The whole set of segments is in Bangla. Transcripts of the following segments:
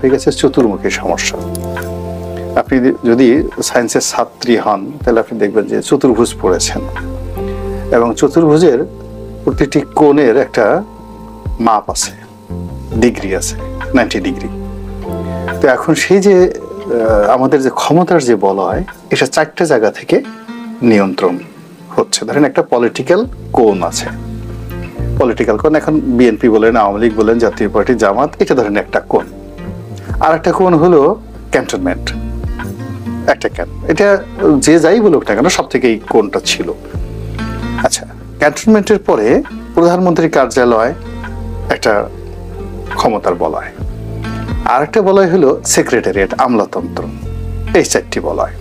হয়ে গেছে চতুর্মুখী সমস্যা। আপনি যদি সায়েন্সের ছাত্রী হন তাহলে আপনি দেখবেন যে চতুর্ভুজ পড়েছেন, এবং চতুর্ভুজের প্রতিটি কোণের একটা মাপ আছে, ডিগ্রি আছে, 90 ডিগ্রি। তো এখন সেই যে আমাদের যে ক্ষমতার যে বলয়, এটা 4টে জায়গা থেকে নিয়ন্ত্রণ হচ্ছে। ধরেন একটা পলিটিক্যাল কোণ আছে, পলিটিক্যাল কোণ, এখন বিএনপি বলেন, আওয়ামী লীগ বলেন, জাতীয় পার্টি, জামাত, এটা ধরেন একটা কোণ। আর একটা কোণ হলো ক্যান্টনমেন্ট, একটা কেন, এটা যে যাই বলুক না কেন সব থেকে এই কোণটা ছিল। আচ্ছা, ক্যান্টনমেন্টের পরে প্রধানমন্ত্রী কার্যালয় একটা ক্ষমতার বলয়, আর একটা বলয় হলো সেক্রেটারিয়েট, আমলাতন্ত্র। এই 4টি বলয়,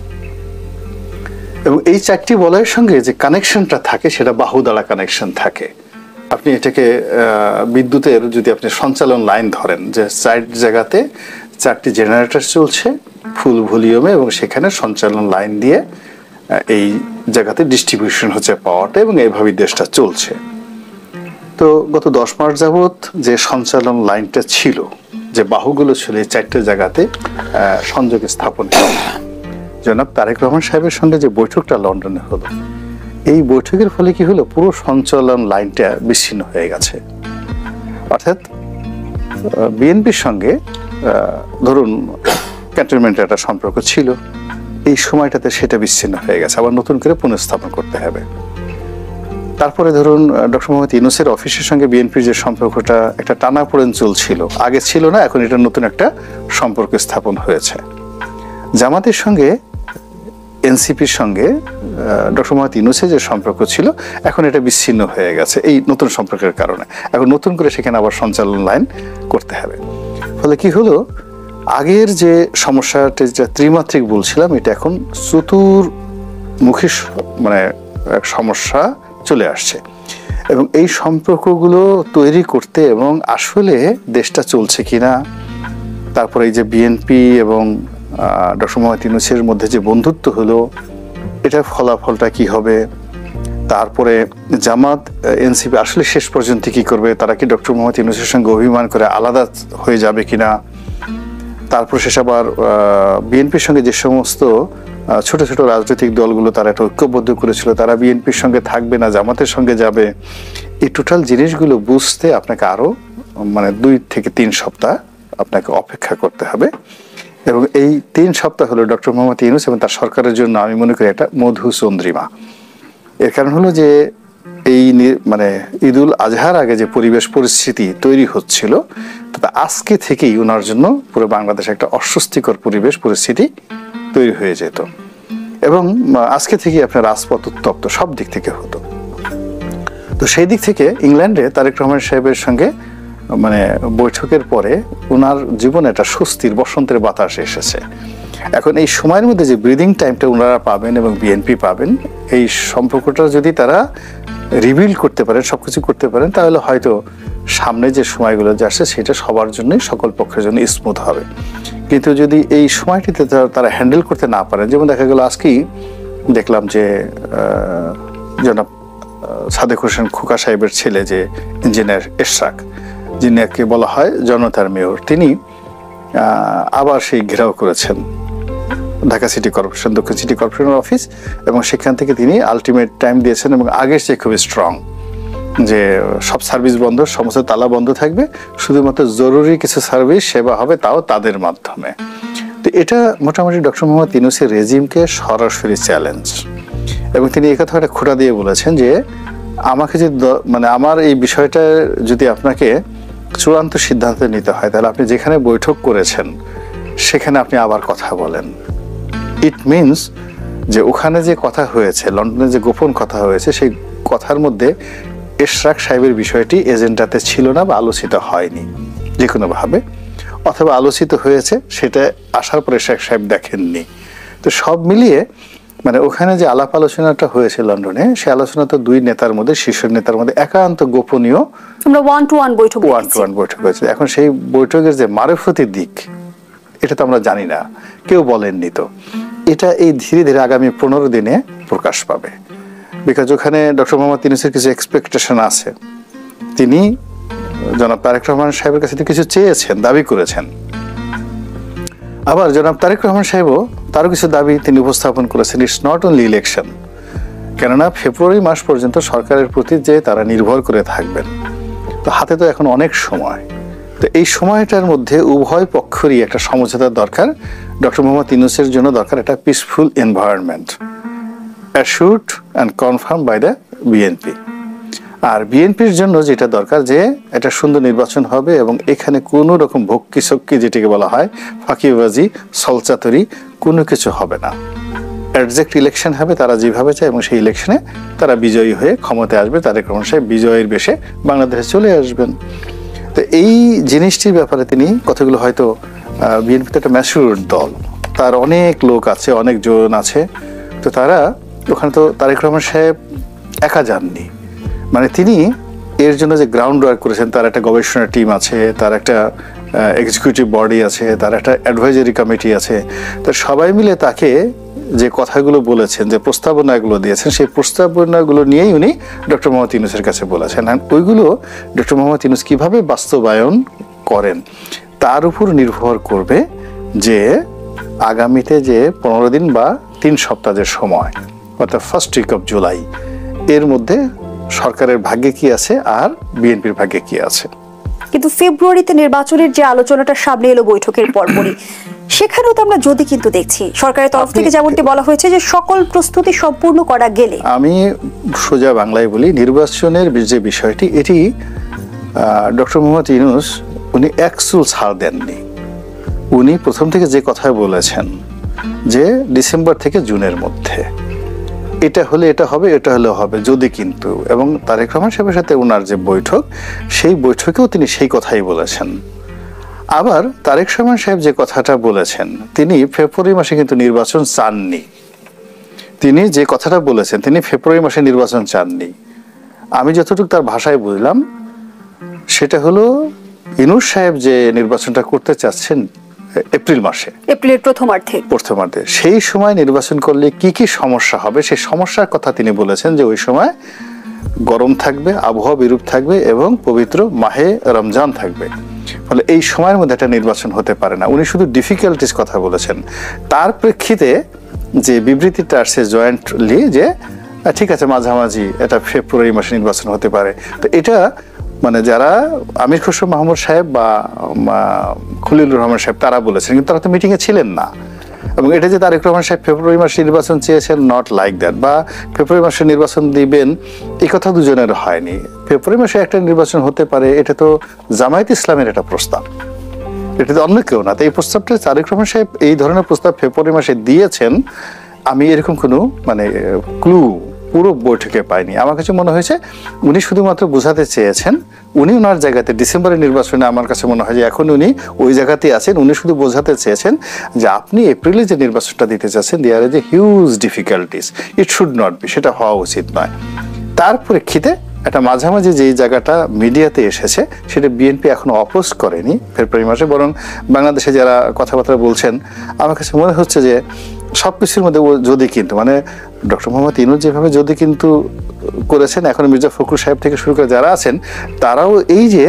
এবং এই 4টি বলয়ের সঙ্গে যে কানেকশনটা থাকে সেটা বাহুদ্বারা কানেকশন থাকে। আপনি এটাকে বিদ্যুতের যদি আপনি সঞ্চালন লাইন ধরেন, যে 4 জায়গাতে 4টি জেনারেটর চলছে ফুল ভলিউমে, এবং সেখানে সঞ্চালন লাইন দিয়ে এই জায়গাতে ডিস্ট্রিবিউশন হচ্ছে পাওয়ারটা, এবং এইভাবেই দেশটা চলছে। তো গত 10 মাস যাবৎ যে সঞ্চালন লাইনটা ছিল, যে বাহুগুলো ছিল, এই 4টে জায়গাতে সংযোগ স্থাপন হলো। জনাব তারেক রহমান সাহেবের সঙ্গে যে বৈঠকটা লন্ডনে হলো, এই বৈঠকের ফলে কি হলো, পুরো সঞ্চালন লাইনটা বিচ্ছিন্ন হয়ে গেছে। অর্থাৎ বিএনপির সঙ্গে ধরুন ক্যান্টনমেন্টের একটা সম্পর্ক ছিল, এই সময়টাতে সেটা বিচ্ছিন্ন হয়ে গেছে, আবার নতুন করে পুনঃস্থাপন করতে হবে। তারপরে ধরুন ডক্টর মোহাম্মদ ইউনূসের অফিসের সঙ্গে বিএনপির যে সম্পর্কটা একটা টানাপোড়েন চলছিল, আগে ছিল না, এখন এটা নতুন একটা সম্পর্ক স্থাপন হয়েছে। জামাতের সঙ্গে এনসিপির সঙ্গে ডক্টর মোহাম্মদ ইউনূসের যে সম্পর্ক ছিল, এখন এটা বিচ্ছিন্ন হয়ে গেছে এই নতুন সম্পর্কের কারণে। এখন নতুন করে সেখানে আবার সঞ্চালন লাইন করতে হবে। ফলে কি হলো, আগের যে সমস্যাটা যেটা ত্রিমাত্রিক বলছিলাম, এটা এখন চতুর্মুখী মানে সমস্যা চলে আসছে। এবং এই সম্পর্কগুলো তৈরি করতে এবং আসলে দেশটা চলছে কিনা, তারপরে এই যে বিএনপি এবং ডক্টর মোহাম্মদ ইউনূসের মধ্যে যে বন্ধুত্ব হলো, এটার ফলাফলটা কি হবে, তারপরে জামাত এনসিপি আসলে শেষ পর্যন্ত কি করবে, তারা কি ডক্টর মোহাম্মদ ইউনূসের সঙ্গে অভিমান করে আলাদা হয়ে যাবে কিনা, তারপর শেষ আবার বিএনপির সঙ্গে যে সমস্ত ছোট ছোট রাজনৈতিক দলগুলো তারা একটা ঐক্যবদ্ধ করেছিল, তারা বিএনপির সঙ্গে থাকবে না জামাতের সঙ্গে যাবে। এই টোটাল জিনিসগুলো বুঝতে আপনাকে আরো 2 থেকে 3 সপ্তাহ আপনাকে অপেক্ষা করতে হবে। এবং এই 3 সপ্তাহ হলো ডক্টর মোহাম্মদ ইউনূস এবং তার সরকারের জন্য আমি মনে করি একটা মধুচন্দ্রিমা। এর কারণ হলো যে এই ঈদুল আজহার আগে যে পরিবেশ পরিস্থিতি তৈরি হচ্ছিল, তাতে আজকে থেকেই ওনার জন্য পুরো বাংলাদেশে একটা অস্বস্তিকর পরিবেশ পরিস্থিতি তৈরি হয়ে যেত, এবং আজকে থেকেই আপনার রাজপথ উত্তপ্ত সব দিক থেকে হতো। তো সেই দিক থেকে ইংল্যান্ডে তারেক রহমান সাহেবের সঙ্গে বৈঠকের পরে ওনার জীবনে একটা স্বস্তির বসন্তের বাতাস এসেছে। এখন এই সময়ের মধ্যে যে ব্রিদিং টাইমটা ওনারা পাবেন এবং বিএনপি পাবেন, এই সম্পর্কটা যদি তারা রিবিল্ড করতে পারেন, সবকিছু করতে পারেন, তাহলে হয়তো সামনে যে সময়গুলো যে আসছে সেটা সবার জন্যই, সকল পক্ষের জন্য স্মুথ হবে। কিন্তু যদি এই সময়টিতে তারা হ্যান্ডেল করতে না পারেন, যেমন দেখা গেল আজকেই দেখলাম যে জনাব সাদেক হোসেন খোকা সাহেবের ছেলে যে ইঞ্জিনিয়ার এশরাক, যিনাকে বলা হয় জনতার মেয়র, তিনি আবার সেই ঘেরাও করেছেন ঢাকা সিটি কর্পোরেশন, দক্ষিণ সিটি কর্পোরেশনের অফিস, এবং সেখান থেকে তিনি আলটিমেট টাইম দিয়েছেন এবং আগের চেয়ে খুবই স্ট্রং, যে সব সার্ভিস বন্ধ, সমস্ত তালা বন্ধ থাকবে, শুধুমাত্র জরুরি কিছু সার্ভিস সেবা হবে, তাও তাদের মাধ্যমে। তো এটা মোটামুটি ডক্টর মোহাম্মদ ইউনূসের রেজিমকে সরাসরি চ্যালেঞ্জ। এবং তিনি এই কথাটা খোঁটা দিয়ে বলেছেন যে আমাকে যদি আমার এই বিষয়টা যদি আপনাকে চূড়ান্ত সিদ্ধান্ত নিতে হয়, তাহলে আপনি যেখানে বৈঠক করেছেন সেখানে আপনি আবার কথা বলেন। ইট মিনস যে ওখানে যে কথা হয়েছে, লন্ডনে যে গোপন কথা হয়েছে, সেই কথার মধ্যে এশরাক সাহেবের বিষয়টি এজেন্ডাতে ছিল না বা আলোচিত হয়নি যে কোনোভাবে, অথবা আলোচিত হয়েছে সেটা আসার পরে এশরাক সাহেব দেখেননি। তো সব মিলিয়ে ওখানে যে আলাপ আলোচনাটা হয়েছে লন্ডনে, সেই আলোচনা তো 2 নেতার মধ্যে, শীর্ষ নেতার মধ্যে একান্ত গোপনীয়, আমরা ওয়ান টু ওয়ান বৈঠক হয়েছে। এখন সেই বৈঠকের যে মারফতি দিক, এটা তো আমরা জানি না, কেউ বলেননি। তো এটা এই ধীরে ধীরে আগামী 15 দিনে প্রকাশ পাবে। বিকজ ওখানে ডক্টর মোহাম্মদ ইউনূসের কিছু এক্সপেকটেশন আছে। তিনি জনাব তারেক রহমান সাহেবের কাছে কিছু চেয়েছেন, দাবি করেছেন, আবার জনাব তারেক রহমান সাহেবও তারও কিছু দাবি তিনি উপস্থাপন করেছেন। ইটস নট অনলি ইলেকশন, কেননা ফেব্রুয়ারি মাস পর্যন্ত সরকারের প্রতি যে তারা নির্ভর করে থাকবেন, তো হাতে তো এখন অনেক সময়। তো এই সময়টার মধ্যে উভয় পক্ষেরই একটা সমঝোতার দরকার। ডক্টর মোহাম্মদ ইউনূসের জন্য দরকার একটা peaceful environment, assured and confirm by the BNP. আর বিএনপির জন্য যেটা দরকার যে একটা সুন্দর নির্বাচন হবে এবং এখানে কোনো রকম ভক্কি সক্কি যেটাকে বলা হয় ফাঁকিবাজি সলচাতুরি কোনো কিছু হবে না। অ্যাডজেক্ট ইলেকশন হবে তারা যেভাবে চায় এবং সেই ইলেকশনে তারা বিজয়ী হয়ে ক্ষমতায় আসবে। তারেক রহমান সাহেব বিজয়ের বেশে বাংলাদেশে চলে আসবেন। তো এই জিনিসটির ব্যাপারে তিনি কথাগুলো হয়তো বিএনপিতে একটা ম্যাচুর দল, তার অনেক লোক আছে, অনেক জন আছে, তো তারা ওখানে তো তারেক রহমান সাহেব একা যাননি, মানে তিনি এর জন্য যে গ্রাউন্ড ওয়ার্ক করেছেন, তার একটা গবেষণা টিম আছে, তার একটা এক্সিকিউটিভ বডি আছে, তার একটা অ্যাডভাইজারি কমিটি আছে। তো সবাই মিলে তাকে যে কথাগুলো বলেছেন, যে প্রস্তাবনাগুলো দিয়েছেন, সেই প্রস্তাবনাগুলো নিয়েই উনি ডক্টর মোহাম্মদ ইউনূসের কাছে বলেছেন। আর ওইগুলো ডক্টর মোহাম্মদ ইউনূস কিভাবে বাস্তবায়ন করেন তার উপর নির্ভর করবে যে আগামীতে যে 15 দিন বা 3 সপ্তাহ যে সময়, অর্থাৎ ফার্স্ট উইক অফ জুলাই, এর মধ্যে সরকারের ভাগ্যে কি আছে আর বিএনপির ভাগ্যে কি আছে। কিন্তু ফেব্রুয়ারিতে নির্বাচনের যে আলোচনাটা সামনে এলো বৈঠকের পরপরই, সেখানেও তো আমরা যদি কিন্তু দেখছি সরকারের তরফ থেকে যেমনটি বলা হয়েছে যে সকল প্রস্তুতি সম্পূর্ণ করা গেলে, আমি সোজা বাংলায় বলি, নির্বাচনের যে বিষয়টি এটি ডক্টর মোহাম্মদ ইউনূস উনি এক চুল ছাড় দেননি। উনি প্রথম থেকে যে কথা বলেছেন যে ডিসেম্বর থেকে জুনের মধ্যে এটা হলে এটা হবে, এটা হলে হবে যদি কিন্তু, এবং তারেক রহমান সাহেবের সাথে ওনার যে বৈঠক, সেই বৈঠকেও তিনি সেই কথাই বলেছেন। আবার তারেক রহমান সাহেব যে কথাটা বলেছেন, তিনি ফেব্রুয়ারি মাসে কিন্তু নির্বাচন চাননি। তিনি যে কথাটা বলেছেন, তিনি ফেব্রুয়ারি মাসে নির্বাচন চাননি। আমি যতটুকু তার ভাষায় বুঝলাম সেটা হলো ইউনূস সাহেব যে নির্বাচনটা করতে চাচ্ছেন এপ্রিল মাসে, এপ্রিলের প্রথমার্ধে, সেই সময় নির্বাচন করলে কি কি সমস্যা হবে সেই সমস্যার কথা তিনি বলেছেন। যে ওই সময় গরম থাকবে, আবহাওয়া বিরূপ থাকবে এবং পবিত্র মাহে রমজান থাকবে, ফলে এই সময়ের মধ্যে একটা নির্বাচন হতে পারে না। উনি শুধু ডিফিকাল্টিস কথা বলেছেন। তার প্রেক্ষিতে যে বিবৃতিটা আসছে জয়েন্টলি যে ঠিক আছে মাঝামাঝি এটা ফেব্রুয়ারি মাসে নির্বাচন হতে পারে, তো এটা মানে যারা আমির খসরু মাহমুদ সাহেব বা খলিলুর রহমান সাহেব তারা বলেছেন, কিন্তু তারা তো মিটিংয়ে ছিলেন না। এবং এটা যে তারেক রহমান সাহেব ফেব্রুয়ারি মাসে নির্বাচন চেয়েছেন, নট লাইক দ্যাট, বা ফেব্রুয়ারি মাসে নির্বাচন দিবেন এই কথা দুজনের হয়নি। ফেব্রুয়ারি মাসে একটা নির্বাচন হতে পারে, এটা তো জামায়াত ইসলামের একটা প্রস্তাব, এটা তো অন্য কেউ না। তো এই প্রস্তাবটা তারেক রহমান সাহেব এই ধরনের প্রস্তাব ফেব্রুয়ারি মাসে দিয়েছেন, আমি এরকম কোনো মানে ক্লু পুরো বৈঠকে পাইনি। আমার কাছে মনে হয়েছে উনি শুধুমাত্র বোঝাতে চেয়েছেন, উনি ওনার জায়গাতে ডিসেম্বরের নির্বাচনে আমার কাছে মনে হয় যে এখন উনি ওই জায়গাতেই আছেন। উনি শুধু বোঝাতে চেয়েছেন যে আপনি এপ্রিলে যে নির্বাচনটা দিতে চাচ্ছেন, there is a huge difficulties, it should not be, সেটা হওয়া উচিত নয়। তার প্রেক্ষিতে একটা মাঝামাঝি যেই জায়গাটা মিডিয়াতে এসেছে সেটা বিএনপি এখনো অপোজ করেনি ফেব্রুয়ারি মাসে, বরং বাংলাদেশে যারা কথাবার্তা বলছেন আমার কাছে মনে হচ্ছে যে সবকিছুর মধ্যে যদি কিন্তু মানে ডক্টর মোহাম্মদ ইউনূস যেভাবে যদি কিন্তু করেছেন, এখন মির্জা ফখরুল সাহেব থেকে শুরু করে যারা আছেন তারাও এই যে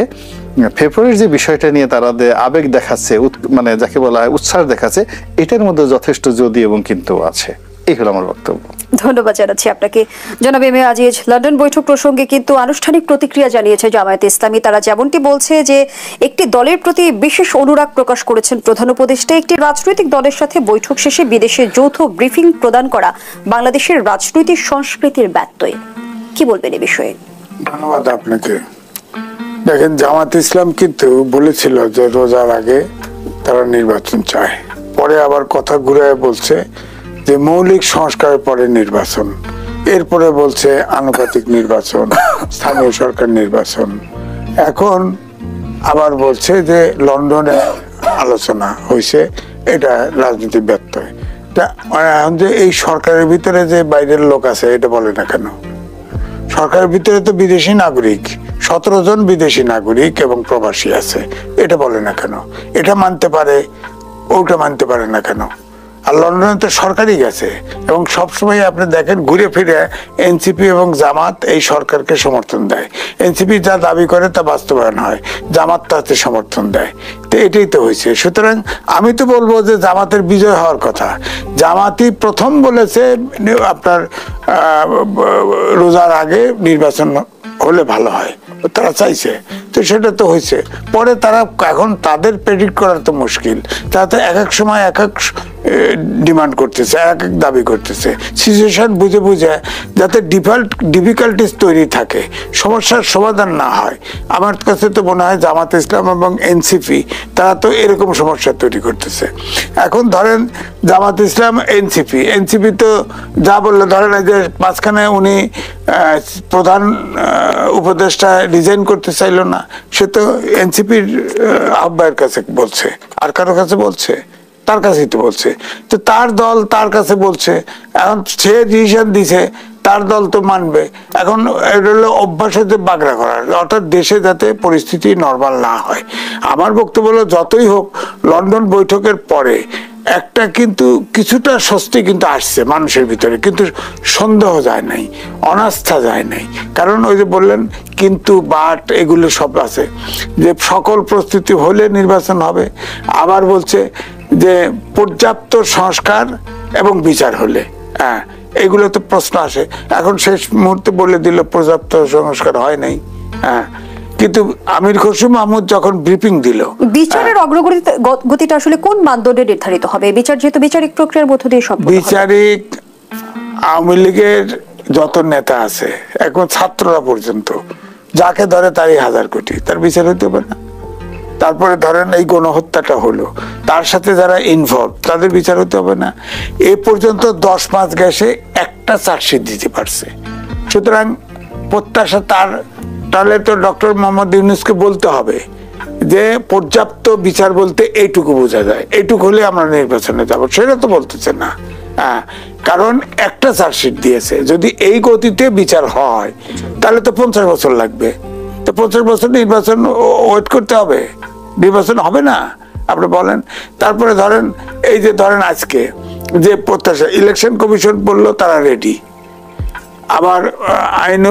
ফেব্রুয়ারির যে বিষয়টা নিয়ে তারা আবেগ দেখাচ্ছে, মানে যাকে বলা হয় উচ্ছ্বাস দেখাচ্ছে, এটার মধ্যে যথেষ্ট যদি এবং কিন্তু আছে। এই হলো আমার বক্তব্য। ধন্যবাদ জানাচ্ছি আপনাকে জনাব এম এ আজিজ। লন্ডন বৈঠক প্রসঙ্গে কিন্তু আনুষ্ঠানিক প্রতিক্রিয়া জানিয়েছে জামায়াত ইসলামী। তারা যেমনটি বলছে যে একটি দলের প্রতি বিশেষ অনুরাগ প্রকাশ করেছেন প্রধান উপদেষ্টা। একটি রাজনৈতিক দলের সাথে বৈঠক শেষে বিদেশে যৌথ ব্রিফিং প্রদান করা বাংলাদেশের রাজনৈতিক সংস্কৃতির ব্যত্যয়। কি বলবেন এই বিষয়ে? ধন্যবাদ আপনাকে। দেখেন, জামায়াত ইসলাম কিন্তু বলেছিল যে রোজার আগে তারা নির্বাচন চায়, পরে আবার কথা ঘুরে বলছে যে মৌলিক সংস্কারের পরে নির্বাচন, এরপরে বলছে আনুপাতিক নির্বাচন, স্থানীয় সরকার নির্বাচন, এখন আবার বলছে যে লন্ডনে আলোচনা হয়েছে, এটা রাজনীতি ব্যত্যয়। এখন যে এই সরকারের ভিতরে যে বাইরের লোক আছে এটা বলে না কেন? সরকারের ভিতরে তো বিদেশি নাগরিক 17 জন বিদেশি নাগরিক এবং প্রবাসী আছে, এটা বলে না কেন? এটা মানতে পারে, ওটা মানতে পারে না কেন? আর লন্ডনে তো সরকারই গেছে, এবং সবসময় আপনি দেখেন ঘুরে ফিরে এনসিপি এবং জামাত এই সরকারকে সমর্থন দেয়। এনসিপি যা দাবি করে তা বাস্তবায়ন হয়, জামাত তাতে সমর্থন দেয়। তো এটাই তো হয়েছে। সুতরাং আমি তো বলবো যে জামাতের বিজয় হওয়ার কথা। জামাতই প্রথম বলেছে আপনার রোজার আগে নির্বাচন হলে ভালো হয়, তারা চাইছে, তো সেটা তো হয়েছে। পরে তারা এখন তাদের প্রেডিক্ট করার তো মুশকিল, তারা তো এক এক সময় এক এক ডিমান্ড করতেছে, এক এক দাবি করতেছে। সিচুয়েশন বুঝে বুঝে যাতে ডিফিকাল্টিস তৈরি থাকে, সমস্যার সমাধান না হয়। আমার কাছে তো মনে হয় জামাত ইসলাম এবং এনসিপি তারা তো এরকম সমস্যা তৈরি করতেছে। এখন ধরেন জামাত ইসলাম এনসিপি তো যা বললো, ধরেন এই যে মাঝখানে উনি প্রধান উপদেষ্টা রিজাইন করতে চাইলো না, সে তো এনসিপির আহ্বায়ের কাছে বলছে, আর কারো কাছে বলছে? তার কাছেই তো বলছে। তো তার দল তার কাছে বলছে, এখন সে ডিসিশন দিছে, তার দল তো মানবে। এখন এটা হলো অভ্যাস হচ্ছে বাগড়া করার, অর্থাৎ দেশে যাতে পরিস্থিতি নর্মাল না হয়। আমার বক্তব্য হলো যতই হোক লন্ডন বৈঠকের পরে একটা কিন্তু কিছুটা স্বস্তি কিন্তু আসছে মানুষের ভিতরে, কিন্তু সন্দেহ যায় নাই, অনাস্থা যায় নাই। কারণ ওই যে বললেন কিন্তু বাট এগুলো সব আছে, যে সকল প্রস্তুতি হলে নির্বাচন হবে। আবার বলছে যে পর্যাপ্ত সংস্কার এবং বিচার হলে, হ্যাঁ এগুলো তো প্রশ্ন আসে। এখন শেষ মুহূর্তে বলে দিল পর্যাপ্ত সংস্কার হয় নাই। হ্যাঁ, কিন্তু আমির খসরু মাহমুদ যখন ব্রিফিং দিল, বিচারের অগ্রগতিটা আসলে কোন মানদণ্ডে নির্ধারিত হবে? বিচার যেহেতু বিচারিক প্রক্রিয়ার মধ্য দিয়ে সম্পন্ন হবে। বিচারিক আওয়ামী লীগের যত নেতা আছে, এখন ছাত্ররা পর্যন্ত যাকে ধরে তারই 1000 কোটি, তার বিচার হইতে হবে না? তারপরে ধরেন এই গণহত্যাটা হলো, তার সাথে যারা ইনভলভ তাদের বিচার হতে হবে না? এ পর্যন্ত 10 মাস গেছে, একটা চার্জশিট দিতে পারছে। সুতরাং প্রত্যাশা তাহলে তো ডক্টর মোহাম্মদ ইউনূসকে বলতে হবে যে পর্যাপ্ত বিচার বলতে এইটুকু বোঝা যায়, এইটুকু হলে আমরা নির্বাচনে যাব। সেটা তো বলতেছে না। কারণ একটা চার্জশিট দিয়েছে, যদি এই গতিতে বিচার হয় তাহলে তো 50 বছর লাগবে। তো 50 বছর নির্বাচন ওয়েট করতে হবে, নির্বাচন হবে না আপনি বলেন। তারপরে ধরেন এই যে ধরেন আজকে যে প্রত্যাশা, ইলেকশন কমিশন বললো তারা রেডি, আবার আইন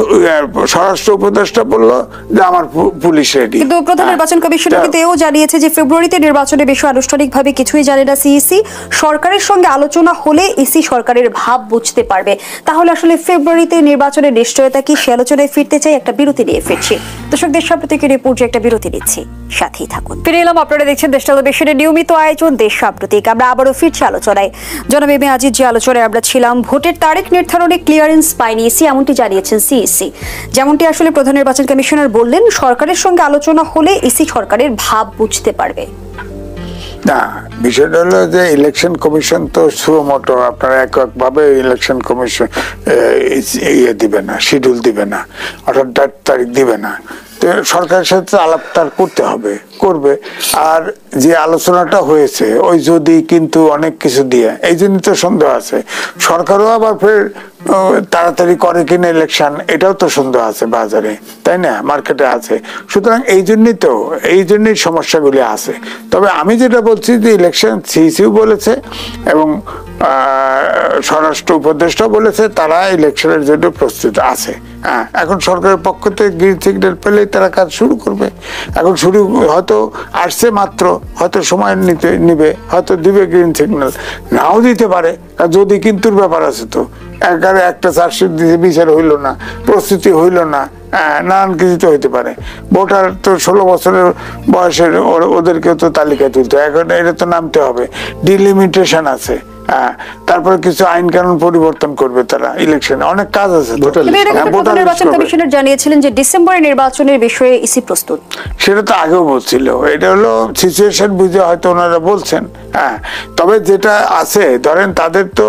স্বরাষ্ট্র উপদেষ্টা বললো যে আমার পুলিশ রেডি। কিন্তু প্রধান নির্বাচন কমিশন কিন্তু এও জানিয়েছে যে ফেব্রুয়ারিতে নির্বাচনের বিষয়ে আনুষ্ঠানিকভাবে কিছুই জানে না সিইসি। সরকারের সঙ্গে আলোচনা হলে ইসি সরকারের ভাব বুঝতে পারবে। তাহলে আসলে ফেব্রুয়ারিতে নির্বাচনের নিশ্চয়তা কি, সে আলোচনায় ফিরতে চাই? একটা বিরতি নিয়ে ফিরছি। দর্শক, দেশ সাম্প্রতিকের রিপোর্টে একটা বিরতি নিচ্ছি, সাথেই থাকুন। ফিরে এলাম, আপনারা দেখছেন দেশ টেলিভিশনের নিয়মিত আয়োজন দেশ সাম্প্রতিক। আমরা আবারও ফিরছি আলোচনায়। জনাব এম এ আজিজ, যে আলোচনায় আমরা ছিলাম, ভোটের তারিখ নির্ধারণে ক্লিয়ারেন্স পায়নি ইসি, এমনটি জানিয়েছেন সিইসি। যেমনটি আসলে প্রধান নির্বাচন কমিশনার বললেন, সরকারের সঙ্গে আলোচনা হলে ইসি সরকারের ভাব বুঝতে পারবে। না, বিষয়টা হলো যে ইলেকশন কমিশন তো সুমোটো আপনারা এককভাবে ইলেকশন কমিশন ইয়ে দিবে না, শিডিউল দিবে না, অর্থাৎ তারিখ দিবে না। তো সরকারের সাথে আলাপটা করতে হবে, করবে। আর যে আলোচনাটা হয়েছে ওই যদি কিন্তু অনেক কিছু দিয়ে, এই জন্য তো সন্দেহ আছে। সরকারও আবার ফের তাড়াতাড়ি করে কিনা ইলেকশন, এটাও তো সন্দেহ আছে বাজারে, তাই না, মার্কেটে আছে। সুতরাং এই জন্যই সমস্যাগুলি আছে। তবে আমি যেটা বলছি যে ইলেকশন সিইসিও বলেছে এবং স্বরাষ্ট্র উপদেষ্টা বলেছে তারা ইলেকশনের জন্য প্রস্তুত আছে। এখন সরকারের পক্ষ থেকে গ্রিন সিগন্যাল পেলেই তারা কাজ শুরু করবে। এখন শুরু হয়তো আসছে মাত্র, হয়তো সময় নিবে, হয়তো দিবে গ্রিন সিগন্যাল, নাও দিতে পারে। যদি কিন্তুর ব্যাপার আছে, তো একটা চার্জশিট দিতে বিচার হইল না, প্রস্তুতি হইল না, নানান কিছু তো হইতে পারে। ভোটার তো 16 বছরের বয়সের, ওদেরকেও তো তালিকায় তুলতে, এখন এটা তো নামতে হবে, ডিলিমিটেশন আছে। তারপরে কিছু আইন কানুন পরিবর্তন করবে তারা, ইলেকশনে অনেক কাজ আছে। নির্বাচন কমিশনার জানিয়েছিলেন যে ডিসেম্বরে নির্বাচনের বিষয়ে ইসি প্রস্তুত, সেটা তো আগেও বলছিল। এটা হলো সিচুয়েশন বুঝে হয়তো ওনারা বলছেন। তবে যেটা আছে ধরেন তাদের তো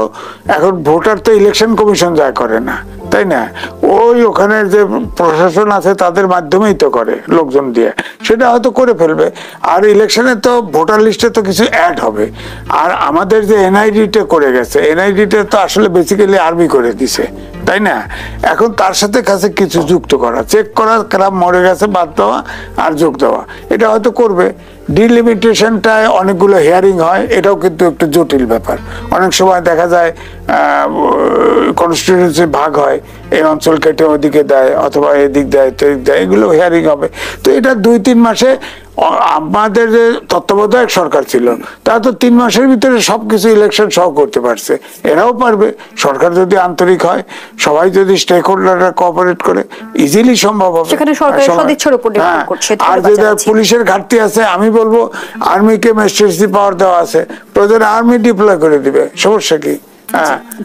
এখন ভোটার তো ইলেকশন কমিশন যা করে না, তাই না, ওই ওখানে যে প্রশাসন আছে তাদের মাধ্যমেই তো করে, লোকজন দিয়ে, সেটা হয়তো করে ফেলবে। আর ইলেকশনে তো ভোটার লিস্টে তো কিছু অ্যাড হবে। আর আমাদের যে এনআইডিটা করে গেছে, এনআইডিটা তো আসলে বেসিক্যালি আর্মি করে দিছে, তাই না। এখন তার সাথে কাছে কিছু যুক্ত করা, চেক করা, কারা মরে গেছে বাদ দেওয়া আর যোগ দেওয়া, এটা হয়তো করবে। ডিলিমিটেশনটায় অনেকগুলো হিয়ারিং হয়, এটাও কিন্তু একটু জটিল ব্যাপার। অনেক সময় দেখা যায় কনস্টিটিউয়েন্সি ভাগ হয়, এই অঞ্চল কেটে ওদিকে দেয় অথবা এদিক দেয় তো দেয়, এগুলো হিয়ারিং হবে। তো এটা 2-3 মাসে, আমাদের যে তত্ত্বাবধায়ক সরকার ছিল তারা তো 3 মাসের ভিতরে সবকিছু ইলেকশন সহ করতে পারছে, এরাও পারবে। সরকার যদি আন্তরিক হয়, সবাই যদি স্টেক হোল্ডাররা কোঅপারেট করে, ইজিলি সম্ভব হবে। সেখানে সরকারের সদিচ্ছার উপর নির্ভর করছে। আর যেটা পুলিশের ঘাটতি আছে, আমি বলবো আর্মিকে ম্যাজিস্ট্রেসি পাওয়ার দেওয়া আছে, প্রয়োজন আর্মি ডিপ্লয় করে দিবে, সমস্যা কি?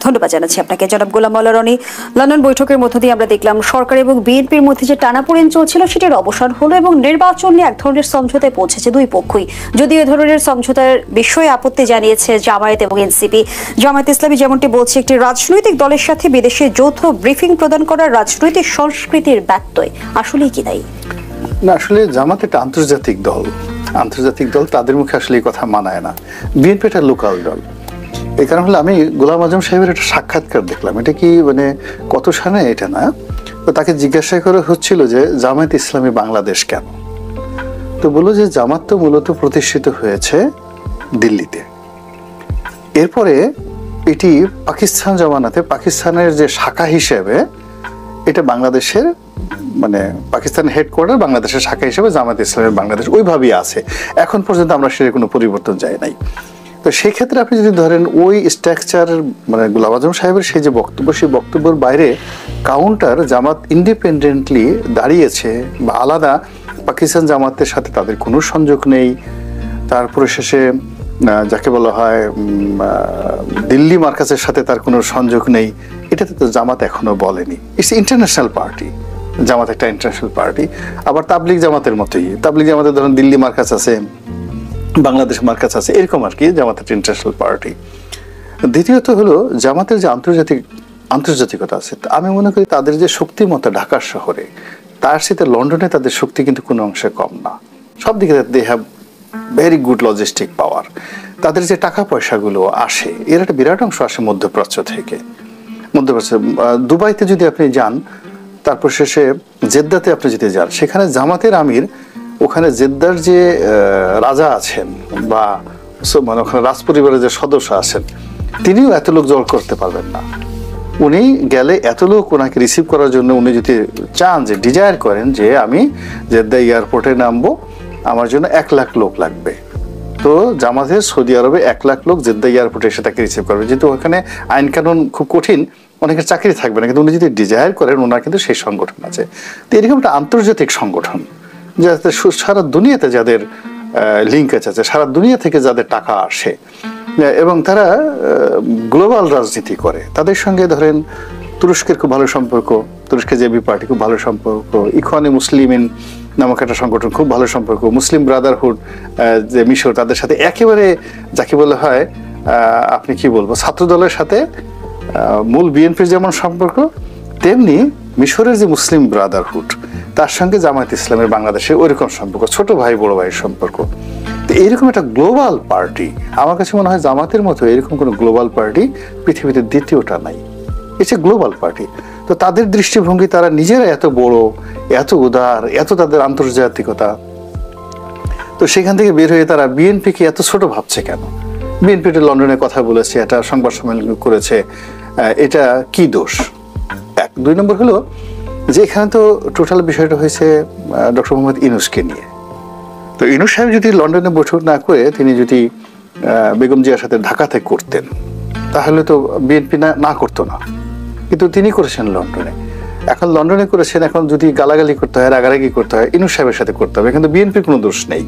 ধন্যবাদ জানাচ্ছি আপনাকে জনাব গোলাম মাওলা রনি। লন্ডন বৈঠকের মধ্য দিয়ে আমরা দেখলাম সরকার এবং বিএনপির মধ্যে যে টানাপোড়েন চলছিল সেটার অবসান হলো এবং নির্বাচন নিয়ে এক ধরনের সমঝোতায় পৌঁছেছে দুই পক্ষই। যদিও এ ধরনের সমঝোতার বিষয়ে আপত্তি জানিয়েছে জামায়াত এবং এনসিপি। জামায়াত ইসলামী যেমনটি বলছে, একটি রাজনৈতিক দলের সাথে বিদেশে যৌথ ব্রিফিং প্রদান করার রাজনৈতিক সংস্কৃতির ব্যত্যয় আসলেই কি দায়ী? না, আসলে জামাত একটা আন্তর্জাতিক দল, তাদের মুখে আসলে এই কথা মানায় না। বিএনপি একটা লোকাল দল। এই কারণ হলো, আমি গোলাম আজম সাহেবের একটা সাক্ষাৎকার দেখলাম, এটা কি মানে কত সালে এটা না, তো তাকে জিজ্ঞাসা করা হচ্ছিল যে জামায়াত ইসলামী বাংলাদেশ কেন, তো বললো যে জামাত তো মূলত প্রতিষ্ঠিত হয়েছে দিল্লিতে, এরপরে এটি পাকিস্তান জমানাতে পাকিস্তানের যে শাখা হিসেবে এটা বাংলাদেশের, মানে পাকিস্তানের হেডকোয়ার্টার বাংলাদেশের শাখা হিসেবে জামায়াত ইসলামের বাংলাদেশ ওইভাবেই আছে, এখন পর্যন্ত আমরা সেটা কোনো পরিবর্তন যায় নাই। তো সেই ক্ষেত্রে আপনি যদি ধরেন ওই স্ট্রাকচার, মানে গোলাম আজম সাহেবের সেই যে বক্তব্য, সেই বক্তব্যের বাইরে কাউন্টার জামাত ইন্ডিপেন্ডেন্টলি দাঁড়িয়েছে বা আলাদা, পাকিস্তান জামাতের সাথে তাদের কোনো সংযোগ নেই, তারপরে শেষে যাকে বলা হয় দিল্লি মার্কাজের সাথে তার কোনো সংযোগ নেই, এটাতে তো জামাত এখনো বলেনি। ইটস ইন্টারন্যাশনাল পার্টি, জামাত একটা ইন্টারন্যাশনাল পার্টি। আবার তাবলিগ জামাতের মতোই, তাবলিগ জামাতের ধরেন দিল্লি মার্কাজ আছে, বাংলাদেশ মার্কাজ আছে, এরকম আর কি, জামাতের ইন্টারন্যাশনাল পার্টি। দ্বিতীয়ত হলো জামাতের যে আন্তর্জাতিকতা আছে, আমি মনে করি তাদের যে শক্তিমত্তা ঢাকা শহরে, তার সাথে লন্ডনে তাদের শক্তি কিন্তু কোনো অংশে কম না। সব দিকে they have very good logistic power. তাদের যে টাকা পয়সাগুলো আসে, এর একটা বিরাট অংশ আসে মধ্যপ্রাচ্য থেকে। মধ্যপ্রাচ্য, দুবাইতে যদি আপনি যান, তারপর শেষে জেদ্দাতে আপনি যদি যান, সেখানে জামাতের আমির, ওখানে জেদ্দার যে রাজা আছেন বা মানে ওখানে রাজ পরিবারের যে সদস্য আছেন, তিনিও এত লোক জড় করতে পারবেন না। উনি গেলে এত লোক ওনাকে রিসিভ করার জন্য উনি যদি চান, যে ডিজায়ার করেন যে আমি জেদ্দা এয়ারপোর্টে নামবো, আমার জন্য 1 লাখ লোক লাগবে, তো জামাতের সৌদি আরবে 1 লাখ লোক জেদ্দা এয়ারপোর্টে এসে তাকে রিসিভ করবে। যেহেতু ওখানে আইন কানুন খুব কঠিন, অনেকের চাকরি থাকবে না, কিন্তু উনি যদি ডিজায়ার করেন, ওনার কিন্তু সেই সংগঠন আছে। তো এরকম একটা আন্তর্জাতিক সংগঠন, যাতে সারা দুনিয়াতে যাদের লিঙ্কেজ আছে, সারা দুনিয়া থেকে যাদের টাকা আসে এবং তারা গ্লোবাল রাজনীতি করে, তাদের সঙ্গে ধরেন তুরস্কের খুব ভালো সম্পর্ক, তুরস্কের জেবি পার্টি খুব ভালো সম্পর্ক, ইখওয়ানে মুসলিমিন নামক একটা সংগঠন খুব ভালো সম্পর্ক, মুসলিম ব্রাদারহুড যে মিশর, তাদের সাথে একেবারে যাকে বলা হয় আপনি কি বলবো, ছাত্র দলের সাথে মূল বিএনপির যেমন সম্পর্ক, তেমনি মিশরের যে মুসলিম ব্রাদারহুড, তার সঙ্গে জামায়াত ইসলামের বাংলাদেশের ওইরকম সম্পর্ক, ছোট ভাই বড় ভাইয়ের সম্পর্ক। তো এইরকম একটা গ্লোবাল পার্টি, আমার কাছে মনে হয় জামাতের মতো এরকম কোনো গ্লোবাল পার্টি পৃথিবীতে দ্বিতীয়টা নাই। এটা গ্লোবাল পার্টি। তো তাদের দৃষ্টিভঙ্গি, তারা নিজেরা এত বড়, এত উদার, এত তাদের আন্তর্জাতিকতা, তো সেখান থেকে বের হয়ে তারা বিএনপিকে এত ছোট ভাবছে কেন? বিএনপি লন্ডনে কথা বলেছে, একটা সংবাদ সম্মেলন করেছে, এটা কি দোষ? 1 2 নম্বর হলো যে এখানে তো টোটাল বিষয়টা হয়েছে ডক্টর মোহাম্মদ ইউনূসকে নিয়ে। তো ইউনূস সাহেব যদি লন্ডনে বৈঠক না করে তিনি যদি বেগম জিয়ার সাথে ঢাকাতে করতেন, তাহলে তো বিএনপি না করতো না, কিন্তু তিনি করেছেন লন্ডনে। এখন লন্ডনে করেছেন, এখন যদি গালাগালি করতে হয়, রাগারাগি করতে হয়, ইউনূস সাহেবের সাথে করতে হবে, কিন্তু বিএনপির কোনো দোষ নেই।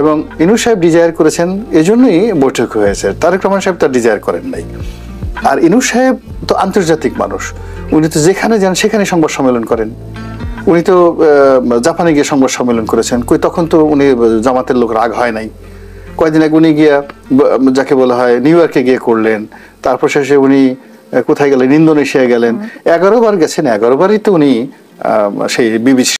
এবং ইউনূস সাহেব ডিজায়ার করেছেন, এজন্যই বৈঠক হয়েছে, তারেক রহমান সাহেব তার ডিজায়ার করেন নাই। আর ইউনূস সাহেব তো আন্তর্জাতিক মানুষ, উনি তো যেখানে যান সেখানে সংবাদ সম্মেলন করেন। উনি তো জাপানে গিয়ে সংবাদ সম্মেলন করেছেন, তখন তো উনি জামাতের লোক রাগ হয় নাই। কয়েকদিন আগে উনি গিয়া যাকে বলা হয় নিউ ইয়র্কে গিয়ে করলেন, তারপর শেষে উনি কোথায় গেলেন, ইন্দোনেশিয়া গেলেন, 11 বার গেছেন, 11 বারই তো উনি সেই বিবিসি